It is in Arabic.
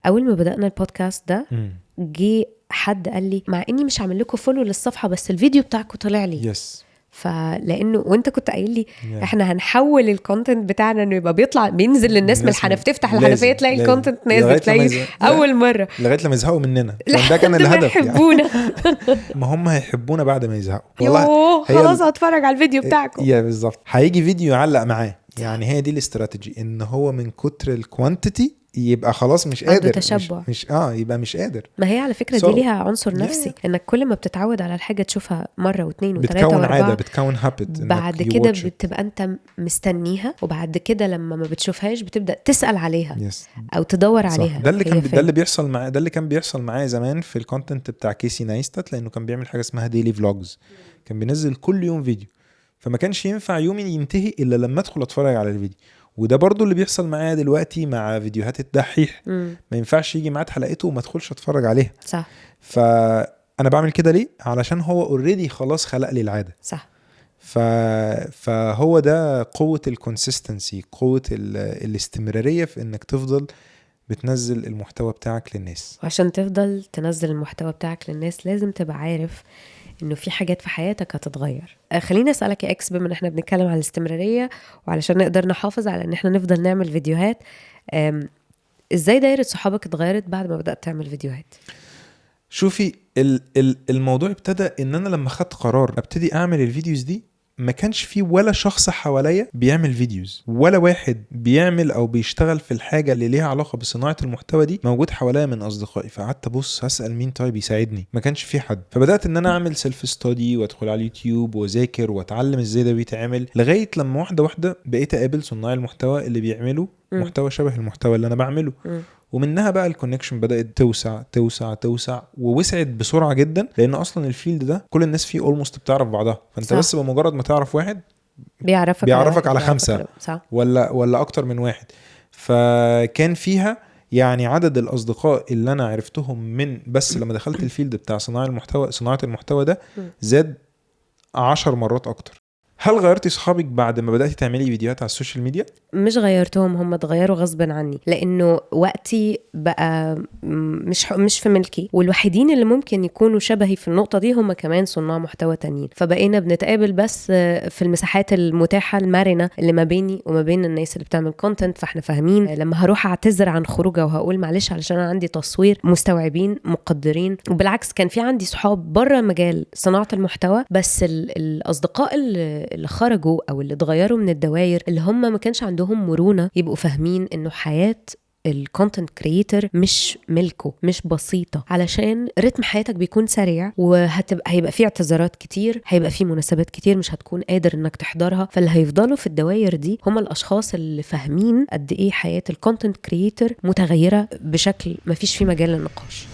اول ما بدأنا البودكاست ده جه حد قال لي مع اني مش عامل لكم فولو للصفحه بس الفيديو بتاعكم طلع لي. يس. فلانه وانت كنت قايل لي احنا هنحول الكونتنت بتاعنا انه يبقى بينزل للناس من الحنفيه، تفتح الحنفيه تلاقي الكونتنت نازل، تلاقي اول مره لغايه لما يزهقوا مننا. ده كان الهدف يعني. ما هم هيحبونا بعد ما يزهقوا. والله خلاص هتفرج على الفيديو بتاعكم. يا بالظبط، هيجي فيديو يعلق معاه. يعني هي دي الاستراتيجي، ان هو من كتر الكوانتيتي يبقى خلاص مش قادر، تشبع. مش يبقى مش قادر. ما هي على فكرة دي ليها عنصر نفسي، انك كل ما بتتعود على الحاجة تشوفها مرة واثنين وثلاثة بتكون واربعة، عادة، بتكون هابت، بعد كده بتبقى انت مستنيها، وبعد كده لما ما بتشوفهاش بتبدأ تسأل عليها او تدور عليها. ده اللي بيحصل معاه، ده اللي كان بيحصل معايا زمان في الكونتنت بتاع كيسي نايستات، لانه كان بيعمل حاجة اسمها ديلي فلوجز، كان بينزل كل يوم فيديو، فما كانش ينفع يومي ينتهي الا لما ادخل اتفرج على الفيديو. وده برضو اللي بيحصل معايا دلوقتي مع فيديوهات الدحيح. ما ينفعش يجي معاد حلقته وما ادخلش اتفرج عليها. صح. فانا بعمل كده ليه؟ علشان هو اوريدي خلاص خلق لي العادة. صح. فهو ده قوة الكونسيستنسي، قوة الاستمرارية في انك تفضل بتنزل المحتوى بتاعك للناس. وعشان تفضل تنزل المحتوى بتاعك للناس لازم تبقى عارف انه في حاجات في حياتك هتتغير. خليني اسالك يا اكس، بما ان احنا بنتكلم على الاستمراريه وعلشان نقدر نحافظ على ان احنا نفضل نعمل فيديوهات، ازاي دايره صحابك اتغيرت بعد ما بدات تعمل فيديوهات؟ شوفي، الموضوع ابتدى ان انا لما خدت قرار ابتدي اعمل الفيديوز دي، ما كانش فيه ولا شخص حواليا بيعمل فيديوز، ولا واحد بيعمل او بيشتغل في الحاجة اللي ليها علاقة بصناعة المحتوى دي موجود حواليا من اصدقائي. فقعدت ابص هسأل مين طيب يساعدني، ما كانش فيه حد. فبدأت ان انا اعمل سيلف ستادي وادخل على اليوتيوب واذاكر واتعلم ازاي ده بيتعمل، لغاية لما واحدة واحدة بقيت اقابل صناع المحتوى اللي بيعملوا محتوى شبه المحتوى اللي انا بعمله. ومنها بقى الكونكشن بدأت توسع توسع توسع، ووسعت بسرعة جدا، لأن أصلا الفيلد ده كل الناس فيه almost بتعرف بعضها. فأنت صح. بس بمجرد ما تعرف واحد بيعرفك على 5 ولا أكتر من واحد. فكان فيها يعني عدد الأصدقاء اللي أنا عرفتهم من بس لما دخلت الفيلد بتاع صناعة المحتوى ده زاد 10 مرات أكتر. هل غيرتي صحابك بعد ما بدأتي تعملي فيديوهات على السوشيال ميديا؟ مش غيرتهم، هم اتغيروا غصبا عني، لانه وقتي بقى مش في ملكي، والوحيدين اللي ممكن يكونوا شبهي في النقطة دي هم كمان صناع محتوى تانيين. فبقينا بنتقابل بس في المساحات المتاحة المرنة اللي ما بيني وما بين الناس اللي بتعمل كونتنت. فاحنا فاهمين لما هروح اعتذر عن خروجه وهقول معلش علشان انا عندي تصوير، مستوعبين مقدرين. وبالعكس كان في عندي صحاب بره مجال صناعة المحتوى، بس الأصدقاء اللي خرجوا او اللي اتغيروا من الدوائر اللي هم ما كانش عندهم مرونة يبقوا فاهمين انه حياة الكونتنت كرييتر مش ملكه، مش بسيطة، علشان رتم حياتك بيكون سريع، هيبقى فيه اعتذارات كتير، هيبقى فيه مناسبات كتير مش هتكون قادر انك تحضرها. فاللي هيفضلوا في الدوائر دي هم الاشخاص اللي فاهمين قد ايه حياة الكونتنت كرييتر متغيرة بشكل ما فيش فيه مجال للنقاش.